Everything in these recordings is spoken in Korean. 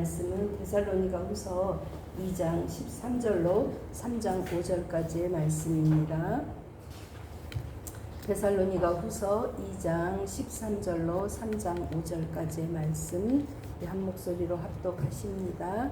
말씀은 데살로니가후서 2장 13절로 3장 5절까지의 말씀입니다. 데살로니가후서 2장 13절로 3장 5절까지의 말씀 한 목소리로 합독하십니다.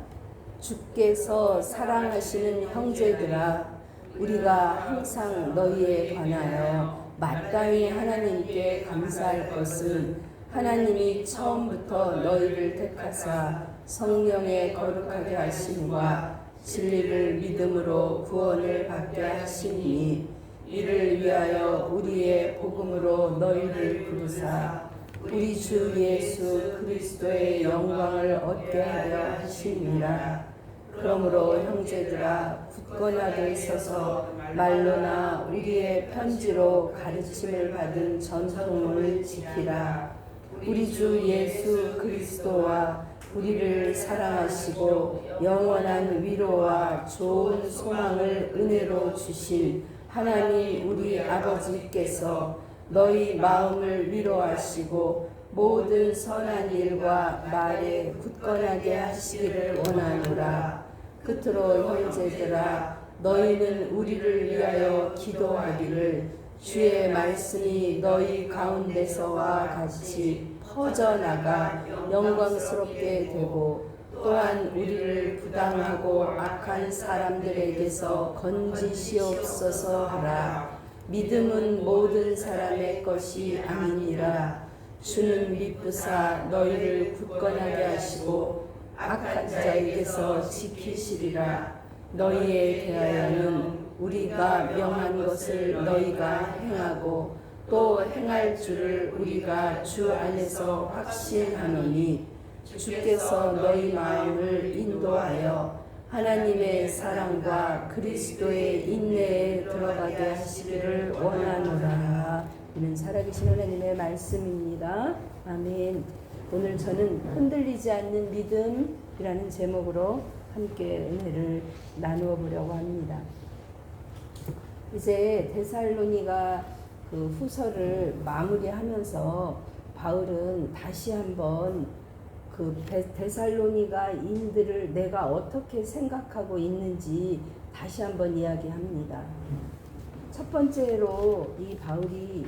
주께서 사랑하시는 형제들아, 우리가 항상 너희에 관하여 마땅히 하나님께 감사할 것은 하나님이 처음부터 너희를 택하사 성령의 거룩하게 하심과 진리를 믿음으로 구원을 받게 하시니, 이를 위하여 우리의 복음으로 너희를 부르사 우리 주 예수 그리스도의 영광을 얻게 하려 하심이라. 그러므로 형제들아, 굳건하게 서서 말로나 우리의 편지로 가르침을 받은 전통을 지키라. 우리 주 예수 그리스도와 우리를 사랑하시고 영원한 위로와 좋은 소망을 은혜로 주신 하나님 우리 아버지께서 너희 마음을 위로하시고 모든 선한 일과 말에 굳건하게 하시기를 원하노라. 끝으로 형제들아, 너희는 우리를 위하여 기도하기를, 주의 말씀이 너희 가운데서와 같이 퍼져나가 영광스럽게 되고, 또한 우리를 부당하고 악한 사람들에게서 건지시옵소서 하라. 믿음은 모든 사람의 것이 아니니라. 주는 미쁘사 너희를 굳건하게 하시고 악한 자에게서 지키시리라. 너희에 대하여는 우리가 명한 것을 너희가 행하고 또 행할 줄을 우리가 주 안에서 확신하노니, 주께서 너희 마음을 인도하여 하나님의 사랑과 그리스도의 인내에 들어가게 하시기를 원하노라. 이는 살아계신 하나님의 말씀입니다. 아멘. 오늘 저는 흔들리지 않는 믿음이라는 제목으로 함께 은혜를 나누어 보려고 합니다. 이제 데살로니가 그 후서를 마무리하면서 바울은 다시 한번 그 데살로니가인들을 내가 어떻게 생각하고 있는지 다시 한번 이야기합니다. 첫 번째로 이 바울이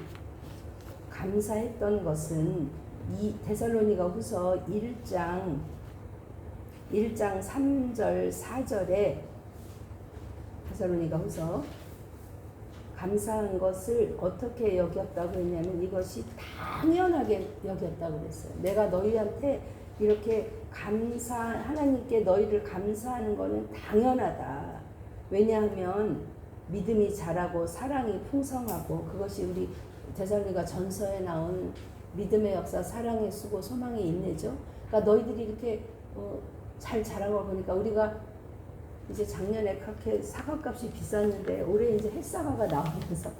감사했던 것은 이 데살로니가 후서 1장 3절 4절에 데살로니가 후서 감사한 것을 어떻게 여겼다고 했냐면, 이것이 당연하게 여겼다고 그랬어요. 내가 너희한테 이렇게 하나님께 너희를 감사하는 것은 당연하다. 왜냐하면 믿음이 자라고 사랑이 풍성하고, 그것이 우리 데살로니가 전서에 나온 믿음의 역사, 사랑의 수고, 소망의 인내죠. 그러니까 너희들이 이렇게 잘 자란 걸 보니까, 우리가 이제 작년에 그렇게 사과값이 비쌌는데 올해 이제 햇사과가 나오면서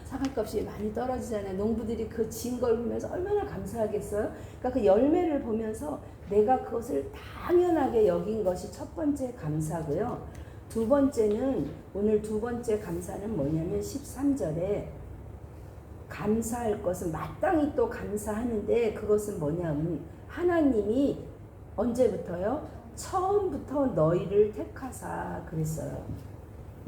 사과값이 많이 떨어지잖아요. 농부들이 그 진 걸 보면서 얼마나 감사하겠어요. 그러니까 그 열매를 보면서 내가 그것을 당연하게 여긴 것이 첫 번째 감사고요. 두 번째는, 오늘 두 번째 감사는 뭐냐면 13절에 감사할 것은 마땅히 또 감사하는데, 그것은 뭐냐면 하나님이 언제부터요? 처음부터 너희를 택하사 그랬어요.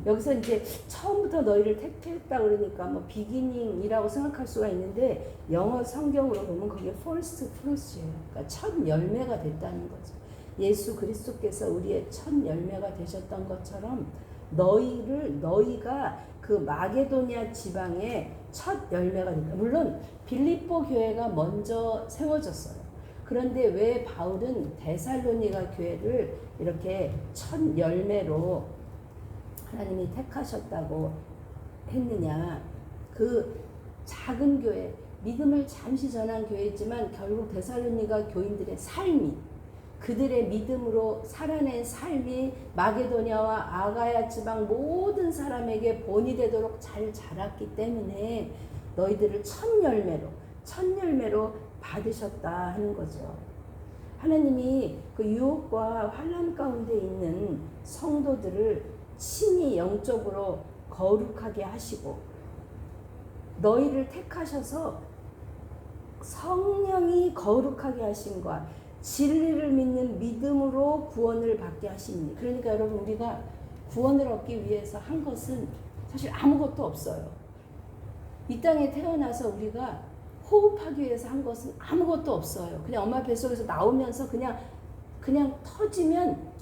여기서 이제 처음부터 너희를 택했다 그러니까 뭐 비기닝이라고 생각할 수가 있는데, 영어 성경으로 보면 그게 first fruits예요. 그러니까 첫 열매가 됐다는 거죠. 예수 그리스도께서 우리의 첫 열매가 되셨던 것처럼 너희가 그 마게도냐 지방의 첫 열매가 됐다. 물론 빌립보 교회가 먼저 세워졌어요. 그런데 왜 바울은 데살로니가 교회를 이렇게 첫 열매로 하나님이 택하셨다고 했느냐? 그 작은 교회, 믿음을 잠시 전한 교회지만 결국 데살로니가 교인들의 삶이, 그들의 믿음으로 살아낸 삶이 마게도냐와 아가야 지방 모든 사람에게 본이 되도록 잘 자랐기 때문에 너희들을 첫 열매로 받으셨다 하는 거죠. 하나님이 그 유혹과 환난 가운데 있는 성도들을 친히 영적으로 거룩하게 하시고, 너희를 택하셔서 성령이 거룩하게 하심과 진리를 믿는 믿음으로 구원을 받게 하시니. 그러니까 여러분, 우리가 구원을 얻기 위해서 한 것은 사실 아무것도 없어요. 이 땅에 태어나서 우리가 호흡하기 위해서 한 것은 아무것도 없어요. 그냥 엄마 뱃속에서 나오면서 그냥 터지면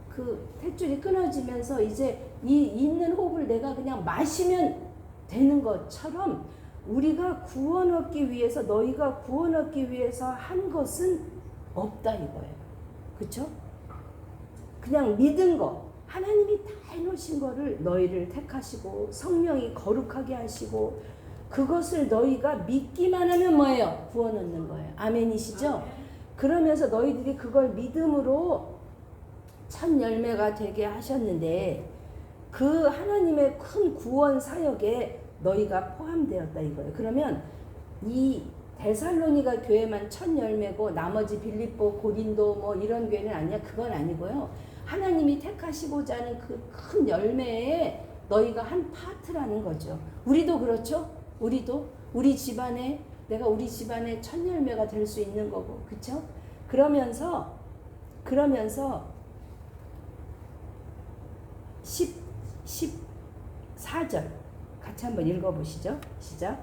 그 탯줄이 끊어지면서 이제 이 있는 호흡을 내가 그냥 마시면 되는 것처럼, 우리가 구원 얻기 위해서, 너희가 구원 얻기 위해서 한 것은 없다 이거예요. 그렇죠? 그냥 믿은 거, 하나님이 다 해놓으신 거를 너희를 택하시고 성령이 거룩하게 하시고, 그것을 너희가 믿기만 하면 뭐예요? 구원 얻는 거예요. 아멘이시죠? 그러면서 너희들이 그걸 믿음으로 첫 열매가 되게 하셨는데, 그 하나님의 큰 구원 사역에 너희가 포함되었다 이거예요. 그러면 이 데살로니가 교회만 첫 열매고 나머지 빌립보, 고린도 뭐 이런 교회는 아니야? 그건 아니고요. 하나님이 택하시고자 하는 그 큰 열매에 너희가 한 파트라는 거죠. 우리도 그렇죠? 우리도 우리 집안에, 내가 우리 집안의 첫 열매가 될 수 있는 거고, 그렇죠? 그러면서 14절 같이 한번 읽어보시죠. 시작.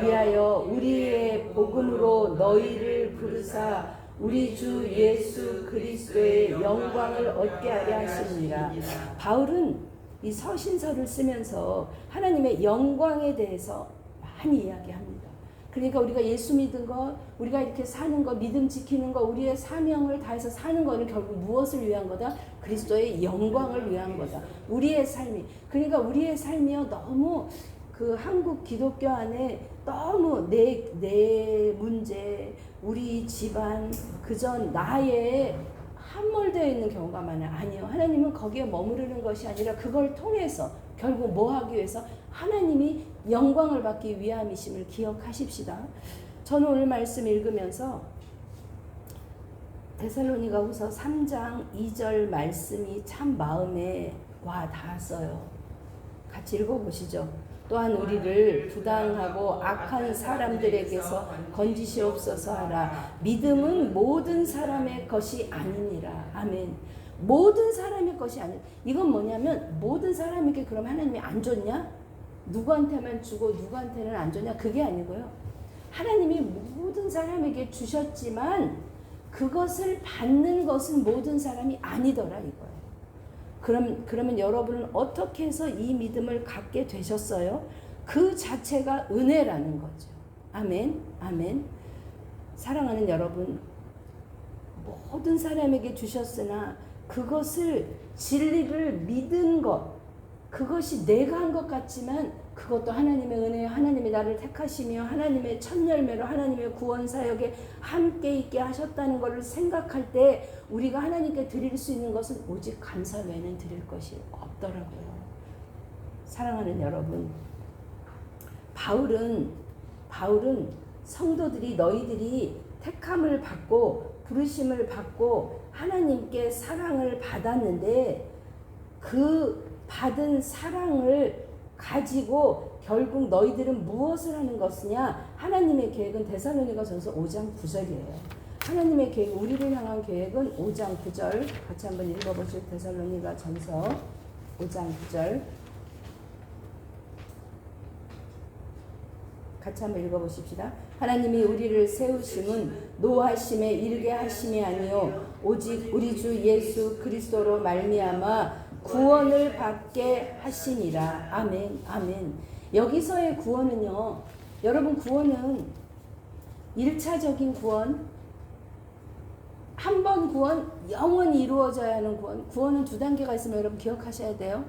위하여 우리의 복음으로 너희를 부르사 우리 주 예수 그리스도의 영광을 얻게 하려 하시니라. 바울은 이 서신서를 쓰면서 하나님의 영광에 대해서 많이 이야기합니다. 그러니까 우리가 예수 믿은 것, 우리가 이렇게 사는 것, 믿음 지키는 것, 우리의 사명을 다해서 사는 것은 결국 무엇을 위한 거다? 그리스도의 영광을 위한 거다. 우리의 삶이. 그러니까 우리의 삶이요, 너무 그 한국 기독교 안에 너무 내 문제, 우리 집안, 그저 나의 함몰되어 있는 경우가 많아요. 아니요. 하나님은 거기에 머무르는 것이 아니라 그걸 통해서 결국 뭐 하기 위해서? 하나님이 영광을 받기 위함이심을 기억하십시다. 저는 오늘 말씀 읽으면서 데살로니가 후서 3장 2절 말씀이 참 마음에 와 닿았어요. 같이 읽어보시죠. 또한 우리를 부당하고 악한 사람들에게서 건지시옵소서 하라. 믿음은 모든 사람의 것이 아니니라. 아멘. 모든 사람의 것이 아니라, 이건 뭐냐면 모든 사람에게 그럼 하나님이 안 줬냐? 누구한테만 주고 누구한테는 안 줬냐? 그게 아니고요. 하나님이 모든 사람에게 주셨지만 그것을 받는 것은 모든 사람이 아니더라 이거예요. 그러면 여러분은 어떻게 해서 이 믿음을 갖게 되셨어요? 그 자체가 은혜라는 거죠. 아멘, 아멘. 사랑하는 여러분, 모든 사람에게 주셨으나 그것을, 진리를 믿은 것, 그것이 내가 한 것 같지만 그것도 하나님의 은혜요, 하나님이 나를 택하시며 하나님의 첫 열매로 하나님의 구원 사역에 함께 있게 하셨다는 것을 생각할 때 우리가 하나님께 드릴 수 있는 것은 오직 감사 외에는 드릴 것이 없더라고요. 사랑하는 여러분, 바울은 성도들이, 너희들이 택함을 받고 부르심을 받고 하나님께 사랑을 받았는데, 그 받은 사랑을 가지고 결국 너희들은 무엇을 하는 것이냐? 하나님의 계획은 데살로니가전서 5장 9절이에요. 하나님의 계획, 우리를 향한 계획은 5장 9절 같이 한번 읽어보시죠. 데살로니가전서 5장 9절 같이 한번 읽어보십시다. 하나님이 우리를 세우심은 노하심에 이르게 하심이 아니요 오직 우리 주 예수 그리스도로 말미암아 구원을 받게 하시니라. 아멘, 아멘. 여기서의 구원은요, 여러분, 구원은 1차적인 구원, 한 번 구원, 영원히 이루어져야 하는 구원. 구원은 두 단계가 있으면 여러분 기억하셔야 돼요.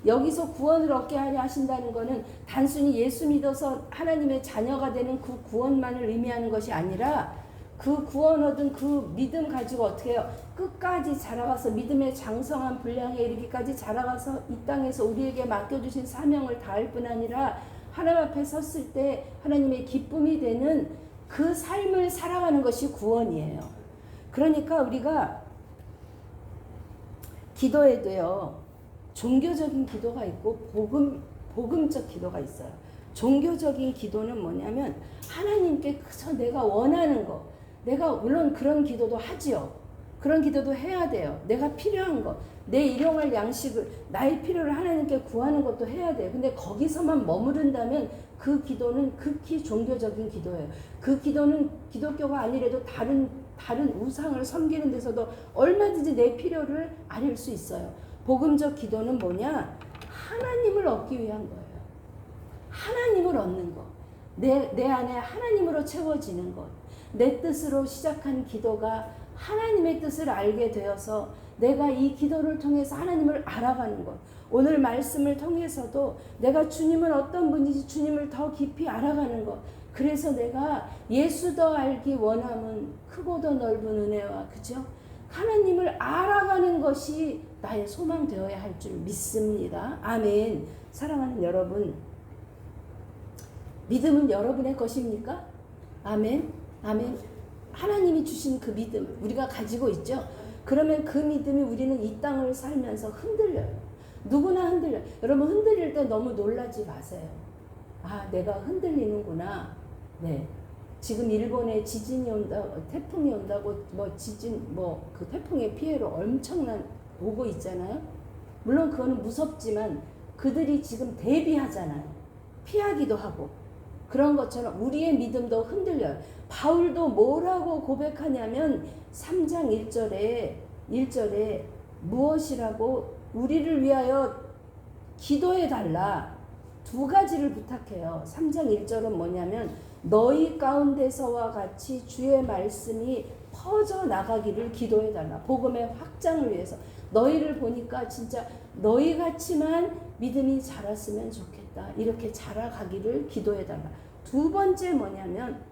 여기서 구원을 얻게 하려 하신다는 것은 단순히 예수 믿어서 하나님의 자녀가 되는 그 구원만을 의미하는 것이 아니라, 그 구원 얻은 그 믿음 가지고 어떻게 해요? 끝까지 자라가서 믿음의 장성한 분량에 이르기까지 자라가서 이 땅에서 우리에게 맡겨주신 사명을 다할 뿐 아니라 하나님 앞에 섰을 때 하나님의 기쁨이 되는 그 삶을 살아가는 것이 구원이에요. 그러니까 우리가 기도에도요, 종교적인 기도가 있고 복음적 기도가 있어요. 종교적인 기도는 뭐냐면 하나님께 그저 내가 원하는 거, 내가 물론 그런 기도도 하지요. 그런 기도도 해야 돼요. 내가 필요한 것, 내 일용할 양식을, 나의 필요를 하나님께 구하는 것도 해야 돼요. 근데 거기서만 머무른다면 그 기도는 극히 종교적인 기도예요. 그 기도는 기독교가 아니라도 다른 우상을 섬기는 데서도 얼마든지 내 필요를 아릴 수 있어요. 복음적 기도는 뭐냐? 하나님을 얻기 위한 거예요. 하나님을 얻는 것. 내 안에 하나님으로 채워지는 것. 내 뜻으로 시작한 기도가 하나님의 뜻을 알게 되어서 내가 이 기도를 통해서 하나님을 알아가는 것. 오늘 말씀을 통해서도 내가 주님은 어떤 분인지 주님을 더 깊이 알아가는 것. 그래서 내가 예수 더 알기 원함은 크고 더 넓은 은혜와, 그죠? 하나님을 알아가는 것이 나의 소망 되어야 할 줄 믿습니다. 아멘. 사랑하는 여러분, 믿음은 여러분의 것입니까? 아멘. 아멘. 하나님이 주신 그 믿음 우리가 가지고 있죠. 그러면 그 믿음이 우리는 이 땅을 살면서 흔들려요. 누구나 흔들려요. 여러분, 흔들릴 때 너무 놀라지 마세요. 아, 내가 흔들리는구나. 네. 지금 일본에 지진이 온다, 태풍이 온다고 그 태풍의 피해로 엄청난 오고 있잖아요. 물론 그거는 무섭지만 그들이 지금 대비하잖아요. 피하기도 하고. 그런 것처럼 우리의 믿음도 흔들려요. 바울도 뭐라고 고백하냐면 3장 1절에 무엇이라고 우리를 위하여 기도해 달라. 두 가지를 부탁해요. 3장 1절은 뭐냐면 너희 가운데서와 같이 주의 말씀이 퍼져 나가기를 기도해 달라. 복음의 확장을 위해서. 너희를 보니까 진짜 너희 같이만 믿음이 자랐으면 좋겠다. 이렇게 자라가기를 기도해 달라. 두 번째 뭐냐면,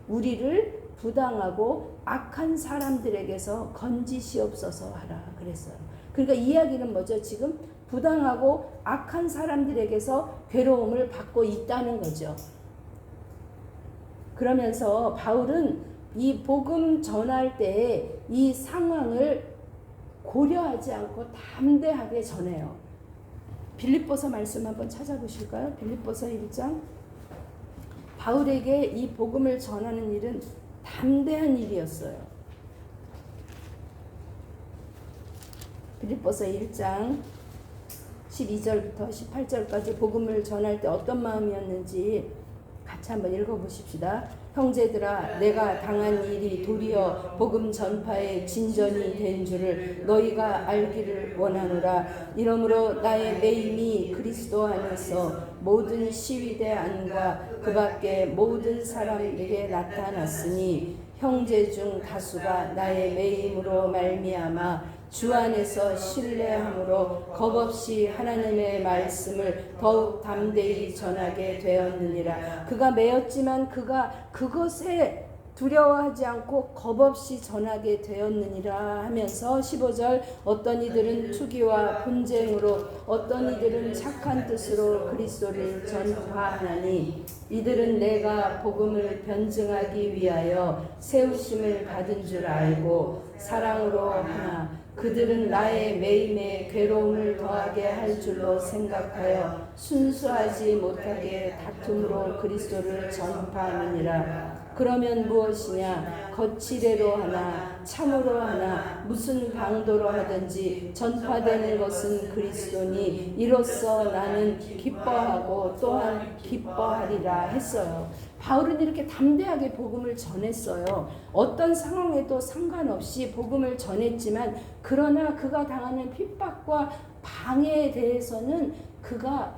우리를 부당하고 악한 사람들에게서 건지시옵소서 하라 그랬어요. 그러니까 이야기는 뭐죠? 지금 부당하고 악한 사람들에게서 괴로움을 받고 있다는 거죠. 그러면서 바울은 이 복음 전할 때 이 상황을 고려하지 않고 담대하게 전해요. 빌립보서 말씀 한번 찾아보실까요? 빌립보서 1장. 바울에게 이 복음을 전하는 일은 담대한 일이었어요. 빌립보서 1장 12절부터 18절까지 복음을 전할 때 어떤 마음이었는지 같이 한번 읽어보십시다. 형제들아, 내가 당한 일이 도리어 복음 전파의 진전이 된 줄을 너희가 알기를 원하노라. 이러므로 나의 매임이 그리스도 안에서 모든 시위대 안과 그 밖에 모든 사람에게 나타났으니 형제 중 다수가 나의 매임으로 말미암아 주 안에서 신뢰함으로 겁없이 하나님의 말씀을 더욱 담대히 전하게 되었느니라. 그가 매였지만 그가 그것에 두려워하지 않고 겁없이 전하게 되었느니라 하면서 15절 어떤 이들은 투기와 분쟁으로 어떤 이들은 착한 뜻으로 그리스도를 전파하나니 이들은 내가 복음을 변증하기 위하여 세우심을 받은 줄 알고 사랑으로 하나 그들은 나의 매임에 괴로움을 더하게 할 줄로 생각하여 순수하지 못하게 다툼으로 그리스도를 전파하느니라. 그러면 무엇이냐? 거칠애로 하나 참으로 하나 무슨 방도로 하든지 전파되는 것은 그리스도니 이로써 나는 기뻐하고 또한 기뻐하리라 했어요. 바울은 이렇게 담대하게 복음을 전했어요. 어떤 상황에도 상관없이 복음을 전했지만 그러나 그가 당하는 핍박과 방해에 대해서는 그가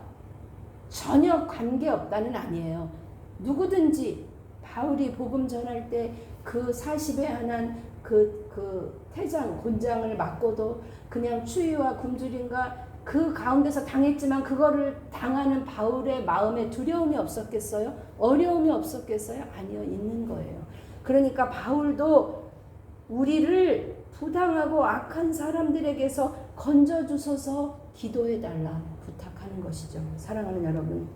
전혀 관계없다는 아니에요. 누구든지 바울이 복음 전할 때 그 40에 한한 그 태장, 곤장을 맞고도 그냥 추위와 굶주림과 그 가운데서 당했지만 그거를 당하는 바울의 마음에 두려움이 없었겠어요? 어려움이 없었겠어요? 아니요, 있는 거예요. 그러니까 바울도 우리를 부당하고 악한 사람들에게서 건져주소서 기도해달라 부탁하는 것이죠. 사랑하는 여러분,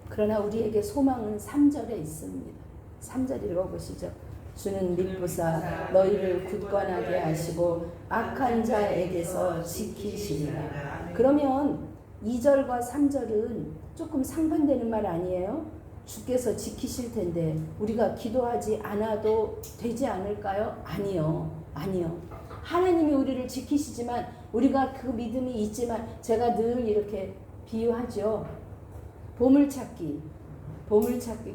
그러나 우리에게 소망은 3절에 있습니다. 3절 읽어보시죠. 주는 미쁘사 너희를 굳건하게 하시고 악한 자에게서 지키시리라. 그러면 2절과 3절은 조금 상반되는 말 아니에요? 주께서 지키실 텐데 우리가 기도하지 않아도 되지 않을까요? 아니요. 아니요. 하나님이 우리를 지키시지만 우리가 그 믿음이 있지만 제가 늘 이렇게 비유하죠. 보물찾기.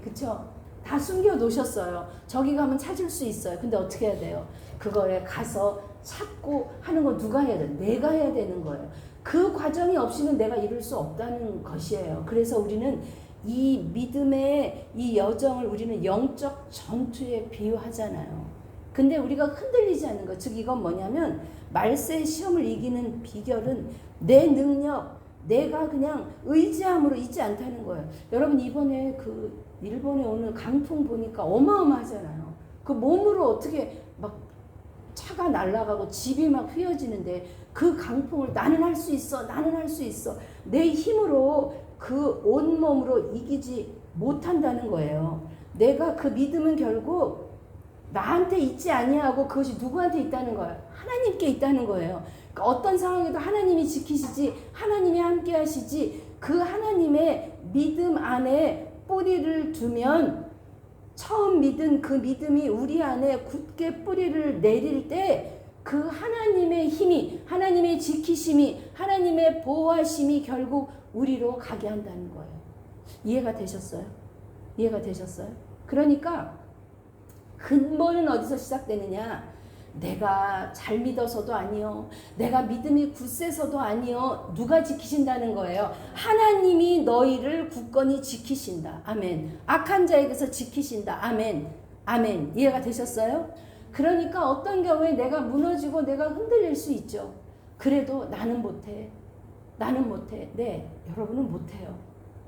그쵸? 다 숨겨 놓으셨어요. 저기 가면 찾을 수 있어요. 근데 어떻게 해야 돼요? 그거에 가서 찾고 하는 거 누가 해야 돼요? 내가 해야 되는 거예요. 그 과정이 없이는 내가 이룰 수 없다는 것이에요. 그래서 우리는 이 믿음의 이 여정을 우리는 영적 전투에 비유하잖아요. 근데 우리가 흔들리지 않는 것, 즉 이건 뭐냐면 말세의 시험을 이기는 비결은 내 능력, 내가 그냥 의지함으로 있지 않다는 거예요. 여러분 이번에 그 일본에 오는 강풍 보니까 어마어마하잖아요. 그 몸으로 어떻게 막 차가 날아가고 집이 막 휘어지는데 그 강풍을 나는 할 수 있어, 나는 할 수 있어. 내 힘으로 그 온몸으로 이기지 못한다는 거예요. 내가 그 믿음은 결국 나한테 있지 아니하고 그것이 누구한테 있다는 거예요? 하나님께 있다는 거예요. 그러니까 어떤 상황에도 하나님이 지키시지, 하나님이 함께 하시지, 그 하나님의 믿음 안에 뿌리를 두면 처음 믿은 그 믿음이 우리 안에 굳게 뿌리를 내릴 때 그 하나님의 힘이, 하나님의 지키심이, 하나님의 보호하심이 결국 우리로 가게 한다는 거예요. 이해가 되셨어요? 이해가 되셨어요? 그러니까 근본은 어디서 시작되느냐? 내가 잘 믿어서도 아니요. 내가 믿음이 굳세서도 아니요. 누가 지키신다는 거예요? 하나님이 너희를 굳건히 지키신다. 아멘. 악한 자에게서 지키신다. 아멘. 아멘. 이해가 되셨어요? 그러니까 어떤 경우에 내가 무너지고 내가 흔들릴 수 있죠. 그래도 나는 못해. 나는 못해. 네, 여러분은 못해요.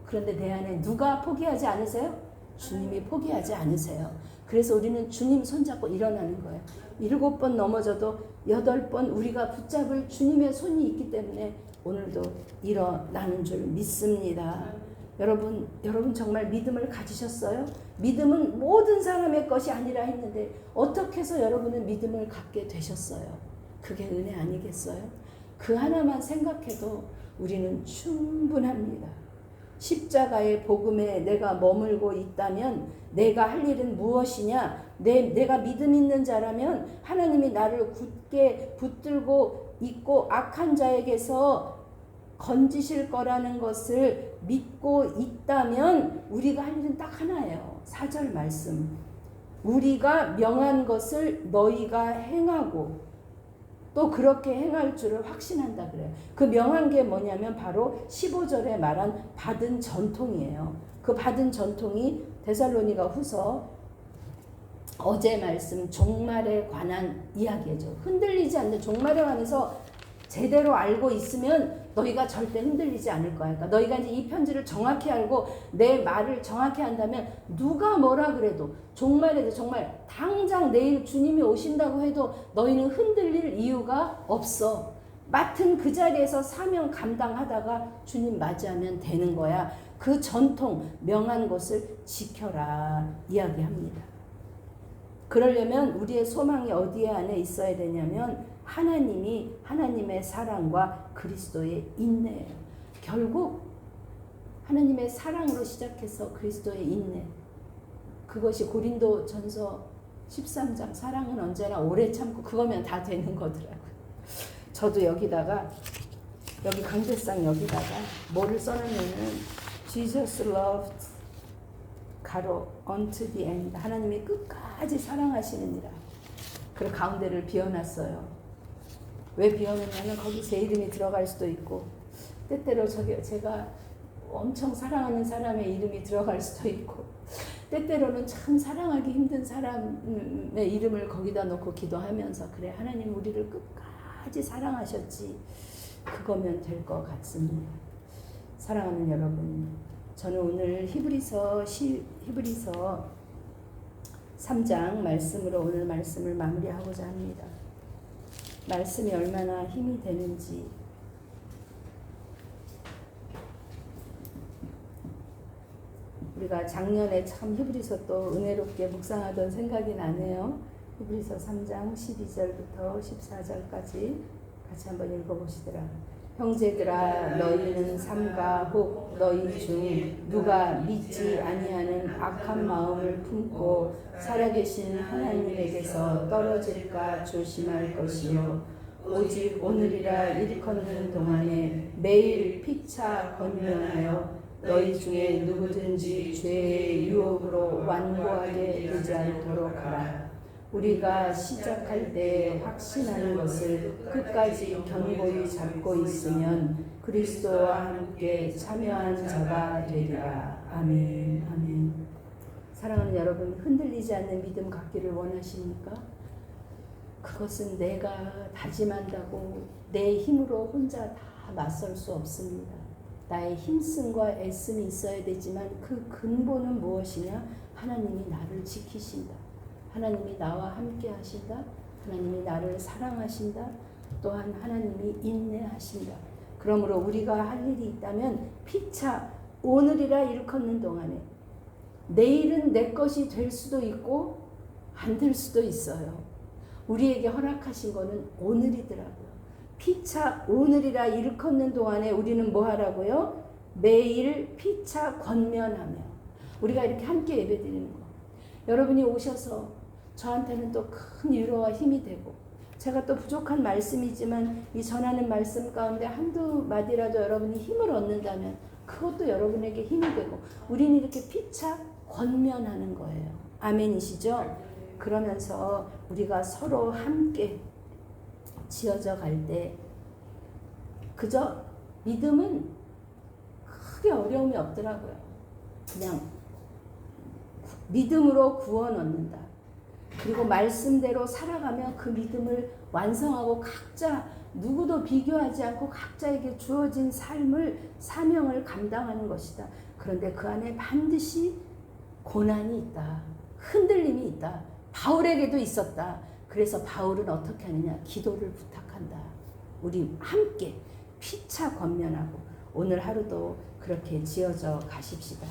그런데 내 안에 누가 포기하지 않으세요? 주님이 포기하지 않으세요. 그래서 우리는 주님 손잡고 일어나는 거예요. 7번 넘어져도 8번 우리가 붙잡을 주님의 손이 있기 때문에 오늘도 일어나는 줄 믿습니다. 여러분 정말 믿음을 가지셨어요? 믿음은 모든 사람의 것이 아니라 했는데 어떻게 해서 여러분은 믿음을 갖게 되셨어요? 그게 은혜 아니겠어요? 그 하나만 생각해도 우리는 충분합니다. 십자가의 복음에 내가 머물고 있다면 내가 할 일은 무엇이냐? 내가 믿음 있는 자라면 하나님이 나를 굳게 붙들고 있고 악한 자에게서 건지실 거라는 것을 믿고 있다면 우리가 할 일은 딱 하나예요. 4절 말씀. 우리가 명한 것을 너희가 행하고 또 그렇게 행할 줄을 확신한다 그래요. 그 명한 게 뭐냐면 바로 15절에 말한 받은 전통이에요. 그 받은 전통이 데살로니가 후서 어제 말씀 종말에 관한 이야기죠. 흔들리지 않는 종말에 관해서 제대로 알고 있으면 너희가 절대 흔들리지 않을 거야. 그러니까 너희가 이제 이 편지를 정확히 알고 내 말을 정확히 한다면 누가 뭐라 그래도 종말에도 정말 당장 내일 주님이 오신다고 해도 너희는 흔들릴 이유가 없어. 맡은 그 자리에서 사명 감당하다가 주님 맞이하면 되는 거야. 그 전통 명한 것을 지켜라 이야기합니다. 그러려면 우리의 소망이 어디에 안에 있어야 되냐면 하나님의 사랑과 그리스도의 인내예요. 결국 하나님의 사랑으로 시작해서 그리스도의 인내. 그것이 고린도전서 13장 사랑은 언제나 오래 참고 그거면 다 되는 거더라고요. 저도 여기다가 여기 강대상 여기다가 뭐를 써놓으면은 Jesus loved 가로 unto the end. 하나님이 끝까지 사랑하시느니라. 그 가운데를 비워놨어요. 왜 비워놓냐면 거기 제 이름이 들어갈 수도 있고 때때로 제가 엄청 사랑하는 사람의 이름이 들어갈 수도 있고 때때로는 참 사랑하기 힘든 사람의 이름을 거기다 놓고 기도하면서 그래 하나님 우리를 끝까지 사랑하셨지 그거면 될 것 같습니다. 사랑하는 여러분, 저는 오늘 히브리서 3장 말씀으로 오늘 말씀을 마무리하고자 합니다. 말씀이 얼마나 힘이 되는지 우리가 작년에 참 히브리서 또 은혜롭게 묵상하던 생각이 나네요. 히브리서 3장 12절부터 14절까지 같이 한번 읽어보시더라. 형제들아 너희는 삼가 혹 너희 중 누가 믿지 아니하는 악한 마음을 품고 살아계신 하나님에게서 떨어질까 조심할 것이요 오직 오늘이라 일컫는 동안에 매일 피차 권면하여 너희 중에 누구든지 죄의 유혹으로 완고하게 되지 않도록 하라. 우리가 시작할 때 확신하는 것을 끝까지 견고히 잡고 있으면 그리스도와 함께 참여한 자가 되리라. 아멘. 아멘. 사랑하는 여러분, 흔들리지 않는 믿음 갖기를 원하십니까? 그것은 내가 다짐한다고 내 힘으로 혼자 다 맞설 수 없습니다. 나의 힘씀과 애씀이 있어야 되지만 그 근본은 무엇이냐? 하나님이 나를 지키신다. 하나님이 나와 함께 하신다. 하나님이 나를 사랑하신다. 또한 하나님이 인내하신다. 그러므로 우리가 할 일이 있다면 피차 오늘이라 일컫는 동안에 내일은 내 것이 될 수도 있고 안 될 수도 있어요. 우리에게 허락하신 거는 오늘이더라고요. 피차 오늘이라 일컫는 동안에 우리는 뭐 하라고요? 매일 피차 권면하며 우리가 이렇게 함께 예배드리는 거. 여러분이 오셔서 저한테는 또 큰 위로와 힘이 되고 제가 또 부족한 말씀이지만 이 전하는 말씀 가운데 한두 마디라도 여러분이 힘을 얻는다면 그것도 여러분에게 힘이 되고 우리는 이렇게 피차 권면하는 거예요. 아멘이시죠? 그러면서 우리가 서로 함께 지어져 갈 때 그저 믿음은 크게 어려움이 없더라고요. 그냥 믿음으로 구원 얻는다. 그리고 말씀대로 살아가며 그 믿음을 완성하고 각자 누구도 비교하지 않고 각자에게 주어진 삶을 사명을 감당하는 것이다. 그런데 그 안에 반드시 고난이 있다. 흔들림이 있다. 바울에게도 있었다. 그래서 바울은 어떻게 하느냐? 기도를 부탁한다. 우리 함께 피차 권면하고 오늘 하루도 그렇게 지어져 가십시다.